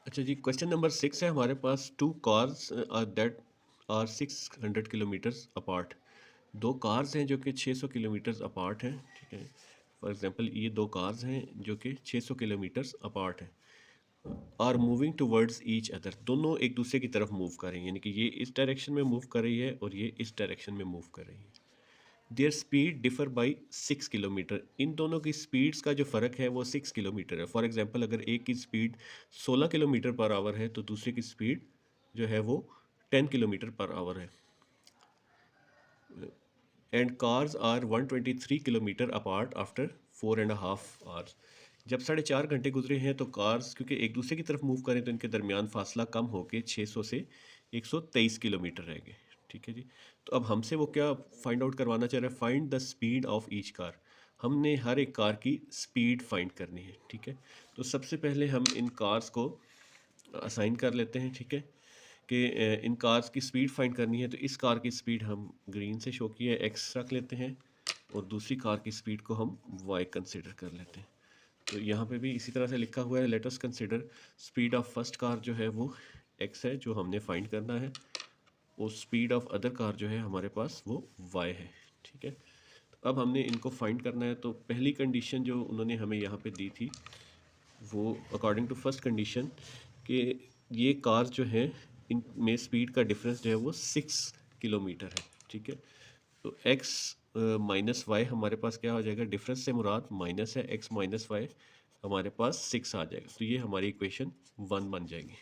अच्छा जी, question number 6 है हमारे पास। Two cars that are 600 kilometres apart. दो कार्स हैं जो कि 600 किलोमीटर्स अपार्ट हैं, ठीक है। फॉर एग्जांपल ये दो कार्स हैं जो कि 600 किलोमीटर्स अपार्ट हैं। Are moving towards each other, दोनों एक दूसरे की तरफ मूव कर रही हैं, यानी कि ये इस डायरेक्शन में मूव कर रही है और ये इस डायरेक्शन में मूव कर रही है। Their speed differ by 6 kilometre, इन दोनों की स्पीड्स का जो फ़र्क है वो 6 किलोमीटर है। फॉर एग्जांपल अगर एक की स्पीड 16 किलोमीटर पर आवर है तो दूसरे की स्पीड जो है वो 10 किलोमीटर पर आवर है। And cars are 123 kilometre apart after 4.5 hours. जब 4.5 घंटे गुजरे हैं तो कार्स क्योंकि एक दूसरे की तरफ मूव करें तो इनके दरमियान फासला कम होकर 600 से 123 किलोमीटर रह गए, ठीक है जी। तो अब हमसे वो क्या फाइंड आउट करवाना चाह रहा है, find the speed of each car. हमने हर एक कार की स्पीड फाइंड करनी है, ठीक है। तो सबसे पहले हम इन कार्स को असाइन कर लेते हैं, ठीक है, कि इन कार्स की स्पीड फाइंड करनी है। तो इस कार की स्पीड हम ग्रीन से शो किया है, एक्स रख लेते हैं, और दूसरी कार की स्पीड को हम वाई कंसिडर कर लेते हैं। तो यहाँ पे भी इसी तरह से लिखा हुआ है, let us consider speed of first car जो है वो एक्स है जो हमने फाइंड करना है, और स्पीड ऑफ अदर कार जो है हमारे पास वो वाई है, ठीक है। तो अब हमने इनको फाइंड करना है। तो पहली कंडीशन जो उन्होंने हमें यहाँ पे दी थी वो अकॉर्डिंग टू फर्स्ट कंडीशन कि ये कार जो है इनमें स्पीड का डिफरेंस जो है वो 6 किलोमीटर है, ठीक है। तो x माइनस वाई हमारे पास क्या हो जाएगा, डिफरेंस से मुराद माइनस है, x माइनस वाई हमारे पास 6 आ जाएगा। तो ये हमारी इक्वेशन 1 बन जाएगी,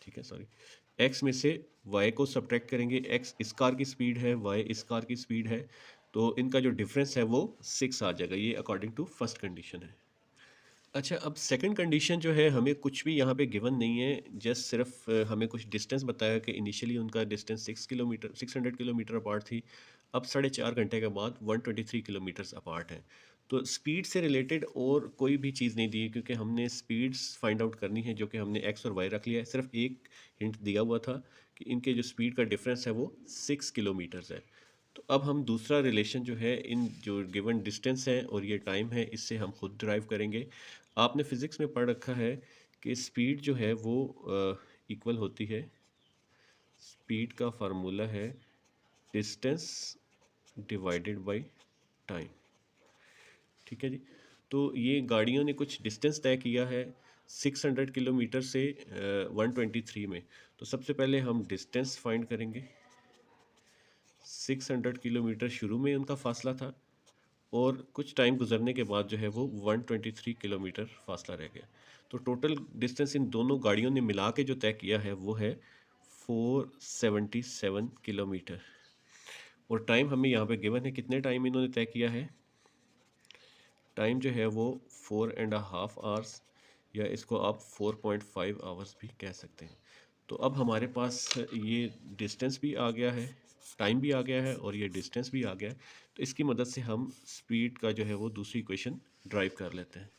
ठीक है। सॉरी, x में से y को सब्ट्रैक्ट करेंगे, x इस कार की स्पीड है, y इस कार की स्पीड है, तो इनका जो डिफरेंस है वो 6 आ जाएगा। ये अकॉर्डिंग टू फर्स्ट कंडीशन है। अच्छा, अब सेकंड कंडीशन जो है हमें कुछ भी यहाँ पे गिवन नहीं है, जस्ट सिर्फ हमें कुछ डिस्टेंस बताया कि इनिशियली उनका डिस्टेंस 600 किलोमीटर अपार्ट थी। अब 4.5 घंटे के बाद 123 किलोमीटर्स अपार्ट हैं। तो स्पीड से रिलेटेड और कोई भी चीज़ नहीं दी है, क्योंकि हमने स्पीड्स फाइंड आउट करनी है जो कि हमने एक्स और वाई रख लिया है। सिर्फ एक हिंट दिया हुआ था कि इनके जो स्पीड का डिफरेंस है वो 6 किलोमीटर्स है। तो अब हम दूसरा रिलेशन जो है इन जो गिवन डिस्टेंस है और ये टाइम है इससे हम खुद ड्राइव करेंगे। आपने फिज़िक्स में पढ़ रखा है कि स्पीड जो है वो इक्वल होती है, स्पीड का फार्मूला है डिस्टेंस डिवाइडेड बाय टाइम, ठीक है जी। तो ये गाड़ियों ने कुछ डिस्टेंस तय किया है 600 किलोमीटर से 123 में। तो सबसे पहले हम डिस्टेंस फाइंड करेंगे। 600 किलोमीटर शुरू में उनका फासला था और कुछ टाइम गुजरने के बाद जो है वो 123 किलोमीटर फासला रह गया। तो टोटल डिस्टेंस इन दोनों गाड़ियों ने मिला के जो तय किया है वो है 477 किलोमीटर। और टाइम हमें यहाँ पे गिवन है, कितने टाइम इन्होंने तय किया है, टाइम जो है वो 4.5 आवर्स, या इसको आप 4.5 आवर्स भी कह सकते हैं। तो अब हमारे पास ये डिस्टेंस भी आ गया है, टाइम भी आ गया है और ये डिस्टेंस भी आ गया है। तो इसकी मदद से हम स्पीड का जो है वो दूसरी इक्वेशन ड्राइव कर लेते हैं,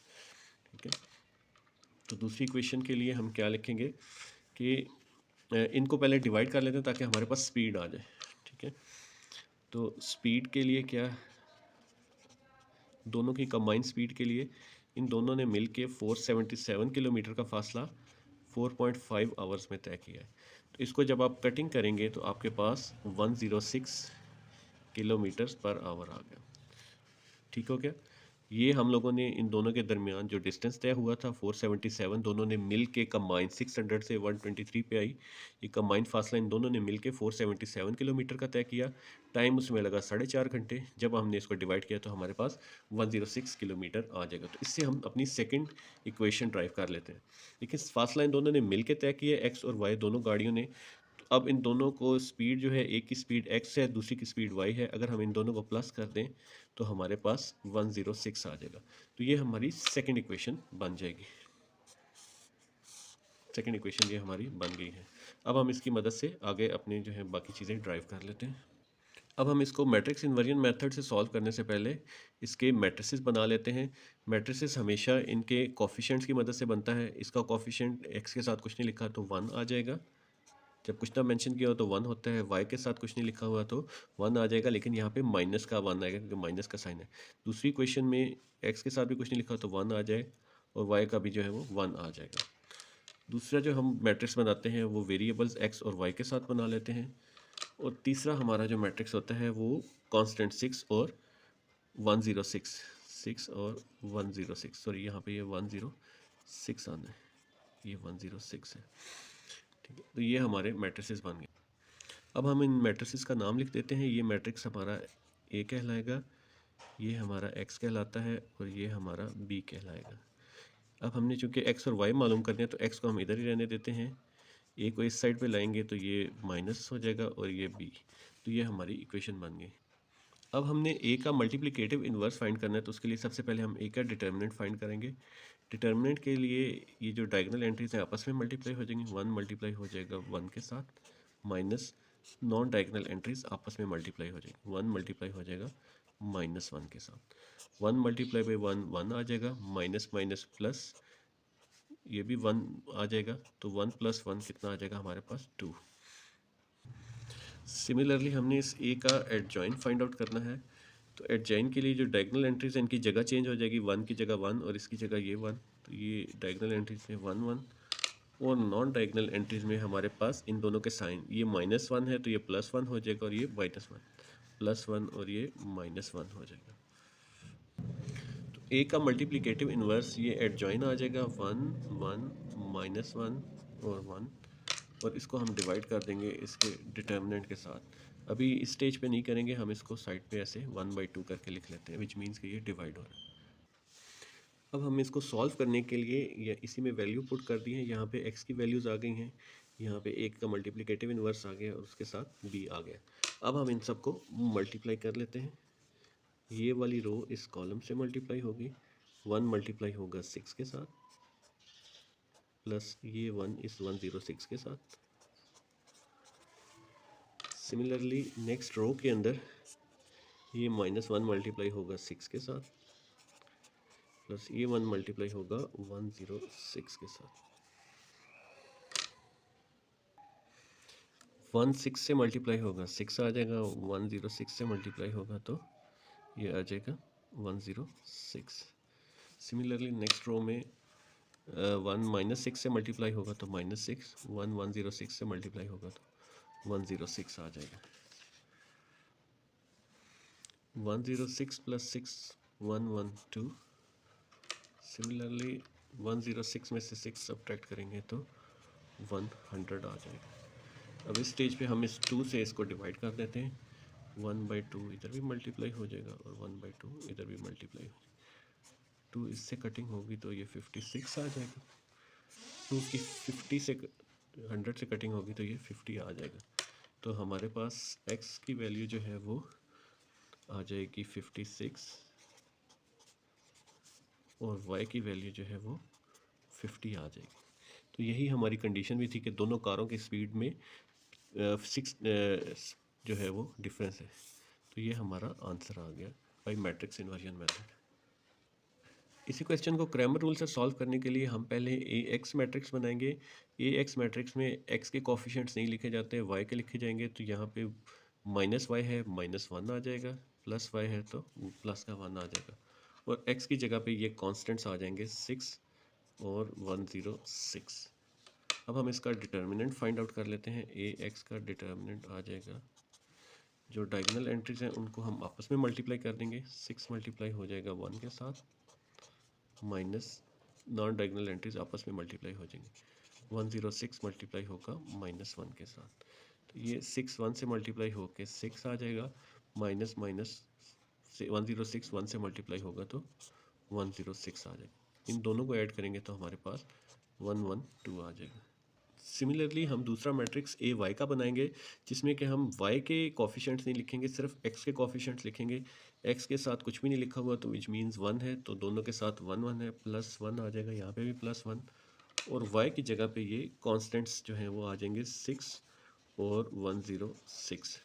ठीक है। तो दूसरी इक्वेशन के लिए हम क्या लिखेंगे कि इनको पहले डिवाइड कर लेते हैं ताकि हमारे पास स्पीड आ जाए, ठीक है। तो स्पीड के लिए क्या, दोनों की कंबाइंड स्पीड के लिए इन दोनों ने मिल के 477 किलोमीटर का फासला 4.5 आवर्स में तय किया है। तो इसको जब आप कटिंग करेंगे तो आपके पास 106 किलोमीटर्स पर आवर आ गया, ठीक हो गया। ये हम लोगों ने इन दोनों के दरमियान जो डिस्टेंस तय हुआ था 477, दोनों ने मिल के कंबाइन 600 से 123 पे आई। ये कंबाइंड फासला इन दोनों ने मिल के 477 किलोमीटर का तय किया। टाइम उसमें लगा 4.5 घंटे। जब हमने इसको डिवाइड किया तो हमारे पास 106 किलोमीटर आ जाएगा। तो इससे हम अपनी सेकेंड इक्वेशन ड्राइव कर लेते हैं। लेकिन फासला इन दोनों ने मिल के तय किया, एक्स और वाई दोनों गाड़ियों ने। तो अब इन दोनों को स्पीड जो है, एक की स्पीड एक्स है, दूसरी की स्पीड वाई है, अगर हम इन दोनों को प्लस कर दें तो हमारे पास 106 आ जाएगा। तो ये हमारी सेकंड इक्वेशन बन जाएगी। सेकंड इक्वेशन ये हमारी बन गई है। अब हम इसकी मदद से आगे अपनी जो है बाकी चीज़ें ड्राइव कर लेते हैं। अब हम इसको मैट्रिक्स इन्वर्जन मेथड से सॉल्व करने से पहले इसके मैट्रिसेस बना लेते हैं। मैट्रिसेस हमेशा इनके कोफिशिएंट्स की मदद से बनता है। इसका कोफिशिएंट एक्स के साथ कुछ नहीं लिखा तो 1 आ जाएगा, जब कुछ ना मेंशन किया हो तो 1 होता है। वाई के साथ कुछ नहीं लिखा हुआ तो 1 आ जाएगा, लेकिन यहाँ पे माइनस का 1 आएगा क्योंकि माइनस का साइन है। दूसरी क्वेश्चन में एक्स के साथ भी कुछ नहीं लिखा तो 1 आ जाए और वाई का भी जो है वो 1 आ जाएगा। दूसरा जो हम मैट्रिक्स बनाते हैं वो वेरिएबल्स एक्स और वाई के साथ बना लेते हैं। और तीसरा हमारा जो मैट्रिक्स होता है वो कांस्टेंट 6 और 106, 6 और 106, सॉरी यहाँ पे ये 106 आना है, ये 106 है, ठीक है। तो ये हमारे मैट्रिसेस बन गए। अब हम इन मैट्रिसेस का नाम लिख देते हैं। ये मैट्रिक्स हमारा ए कहलाएगा, ये हमारा एक्स कहलाता है और ये हमारा बी कहलाएगा। अब हमने चूंकि एक्स और वाई मालूम करने हैं तो एक्स को हम इधर ही रहने देते हैं, ए को इस साइड पे लाएंगे तो ये माइनस हो जाएगा और ये बी, तो ये हमारी इक्वेशन बन गई। अब हमने ए का मल्टीप्लिकेटिव इन्वर्स फाइंड करना है, तो उसके लिए सबसे पहले हम ए का डिटर्मिनेंट फाइंड करेंगे। डिटर्मिनेंट के लिए ये जो डायगोनल एंट्रीज हैं आपस में मल्टीप्लाई हो जाएंगी, 1 मल्टीप्लाई हो जाएगा 1 के साथ, माइनस नॉन डायगोनल एंट्रीज आपस में मल्टीप्लाई हो जाएगी, 1 मल्टीप्लाई हो जाएगा -1 के साथ, 1 मल्टीप्लाई बाई 1 1 आ जाएगा, माइनस माइनस प्लस, ये भी 1 आ जाएगा, तो 1 + 1 कितना आ जाएगा हमारे पास 2। सिमिलरली हमने इस ए का एडजॉइन फाइंड आउट करना है, तो एडजॉइन के लिए जो डायगोनल एंट्रीज हैं इनकी जगह चेंज हो जाएगी, 1 की जगह 1 और इसकी जगह ये 1, तो ये डायगोनल एंट्रीज में 1 1, और नॉन डायगोनल एंट्रीज में हमारे पास इन दोनों के साइन, ये -1 है तो ये +1 हो जाएगा और ये -1, +1 और ये -1 हो जाएगा। तो ए का मल्टीप्लिकेटिव इन्वर्स ये एडजॉइन आ जाएगा 1 1 -1 और 1, और इसको हम डिवाइड कर देंगे इसके डिटर्मिनेंट के साथ। अभी इस स्टेज पे नहीं करेंगे, हम इसको साइड पे ऐसे 1/2 करके लिख लेते हैं, विच मीन्स कि ये डिवाइड हो रहा है। अब हम इसको सॉल्व करने के लिए या इसी में वैल्यू पुट कर दी है, यहाँ पे x की वैल्यूज़ आ गई हैं, यहाँ पे एक का मल्टीप्लिकेटिव इन्वर्स आ गया और उसके साथ b आ गया। अब हम इन सबको मल्टीप्लाई कर लेते हैं। ये वाली रो इस कॉलम से मल्टीप्लाई होगी, 1 मल्टीप्लाई होगा 6 के साथ, प्लस ये 1 इस 106 के साथ। सिमिलरली नेक्स्ट रो के अंदर ये -1 मल्टीप्लाई होगा 6 के साथ, प्लस ये 1 मल्टीप्लाई होगा 106 के साथ। 1 6 से मल्टीप्लाई होगा 6 आ जाएगा, 106 से मल्टीप्लाई होगा तो ये आ जाएगा 106। सिमिलरली नेक्स्ट रो में 1 -6 से मल्टीप्लाई होगा तो -6, 1 106 से मल्टीप्लाई होगा तो 106 आ जाएगा। 106 + 6 112। सिमिलरली 106 में से 6 सब्ट्रैक्ट करेंगे तो 100 आ जाएगा। अब इस स्टेज पे हम इस 2 से इसको डिवाइड कर देते हैं, 1/2 इधर भी मल्टीप्लाई हो जाएगा और 1/2 इधर भी मल्टीप्लाई हो जाएगा। 2 इससे कटिंग होगी तो ये 56 आ जाएगा, 2 की 50 से 100 से कटिंग होगी तो ये 50 आ जाएगा। तो हमारे पास x की वैल्यू जो है वो आ जाएगी 56 और y की वैल्यू जो है वो 50 आ जाएगी। तो यही हमारी कंडीशन भी थी कि दोनों कारों की स्पीड में 6 जो है वो डिफरेंस है। तो ये हमारा आंसर आ गया बाई मैट्रिक्स इन्वर्जन मेथड। इसी क्वेश्चन को क्रैमर रूल से सॉल्व करने के लिए हम पहले ए एक्स मैट्रिक्स बनाएंगे। ए एक्स मैट्रिक्स में एक्स के कोफिशिएंट्स नहीं लिखे जाते हैं, वाई के लिखे जाएंगे। तो यहाँ पे -y है -1 आ जाएगा, +y है तो +1 आ जाएगा, और x की जगह पे ये कॉन्स्टेंट्स आ जाएंगे 6 और 106। अब हम इसका डिटर्मिनेंट फाइंड आउट कर लेते हैं। ए एक्स का डिटर्मिनेंट आ जाएगा, जो डायगोनल एंट्रीज हैं उनको हम आपस में मल्टीप्लाई कर देंगे, 6 मल्टीप्लाई हो जाएगा 1 के साथ, माइनस नॉन डायगोनल एंट्रीज आपस में मल्टीप्लाई हो जाएंगी, 106 मल्टीप्लाई होगा -1 के साथ। तो ये 6 1 से मल्टीप्लाई होकर 6 आ जाएगा, माइनस माइनस से 106 1 से मल्टीप्लाई होगा तो 106 आ जाएगा। इन दोनों को ऐड करेंगे तो हमारे पास 112 आ जाएगा। सिमिलरली हम दूसरा मैट्रिक्स ए वाई का बनाएंगे, जिसमें कि हम वाई के कोफिशिएंट्स नहीं लिखेंगे, सिर्फ एक्स के कोफिशिएंट्स लिखेंगे। एक्स के साथ कुछ भी नहीं लिखा हुआ तो विच मीन्स 1 है, तो दोनों के साथ 1 1 है, +1 आ जाएगा, यहाँ पे भी +1, और वाई की जगह पे ये कॉन्स्टेंट्स जो हैं वो आ जाएंगे 6 और 106।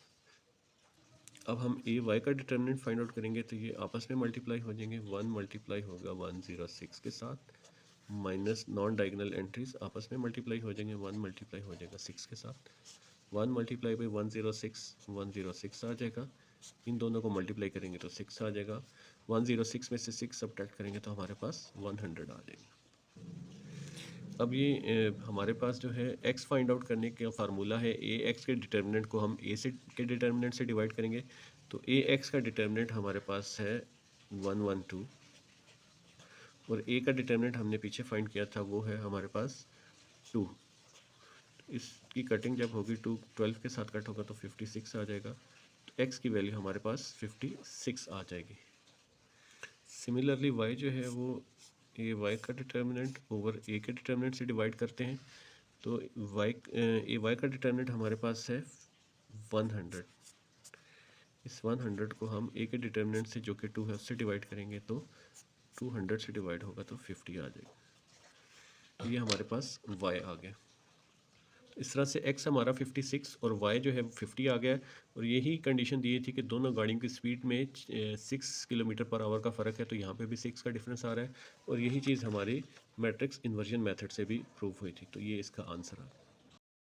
अब हम ए वाई का डिटर्मिनेंट फाइंड आउट करेंगे तो ये आपस में मल्टीप्लाई हो जाएंगे, 1 मल्टीप्लाई होगा 106 के साथ, माइनस नॉन डायगोनल एंट्रीज आपस में मल्टीप्लाई हो जाएंगे, 1 मल्टीप्लाई हो जाएगा 6 के साथ, 1 मल्टीप्लाई बाई 106 आ जाएगा। इन दोनों को मल्टीप्लाई करेंगे तो 6 आ जाएगा, 106 में से 6 सब्ट्रैक्ट करेंगे तो हमारे पास 100 आ जाएगा। अब ये हमारे पास जो है x फाइंड आउट करने का फार्मूला है, ए एक्स के डिटर्मिनेंट को हम ए से के डिटर्मिनेंट से डिवाइड करेंगे। तो ए एक्स का डिटर्मिनेंट हमारे पास है 112 और ए का डिटर्मिनेंट हमने पीछे फाइंड किया था वो है हमारे पास 2। इसकी कटिंग जब होगी 12 के साथ कट होगा तो 56 आ जाएगा। तो x की वैल्यू हमारे पास 56 आ जाएगी। सिमिलरली y जो है वो ये y का डिटर्मिनेंट ओवर a के डिटर्मिनेंट से डिवाइड करते हैं। तो y का डिटर्मिनेंट हमारे पास है 100। इस 100 को हम a के डिटर्मिनेंट से जो कि 2 है उससे डिवाइड करेंगे तो 200 से डिवाइड होगा तो 50 आ जाएगा। ये हमारे पास y आ गया। इस तरह से x हमारा 56 और y जो है 50 आ गया। और यही कंडीशन दी थी कि दोनों गाड़ियों की स्पीड में 6 किलोमीटर पर आवर का फ़र्क है, तो यहाँ पे भी 6 का डिफरेंस आ रहा है। और यही चीज़ हमारी मैट्रिक्स इन्वर्जन मेथड से भी प्रूव हुई थी। तो ये इसका आंसर है।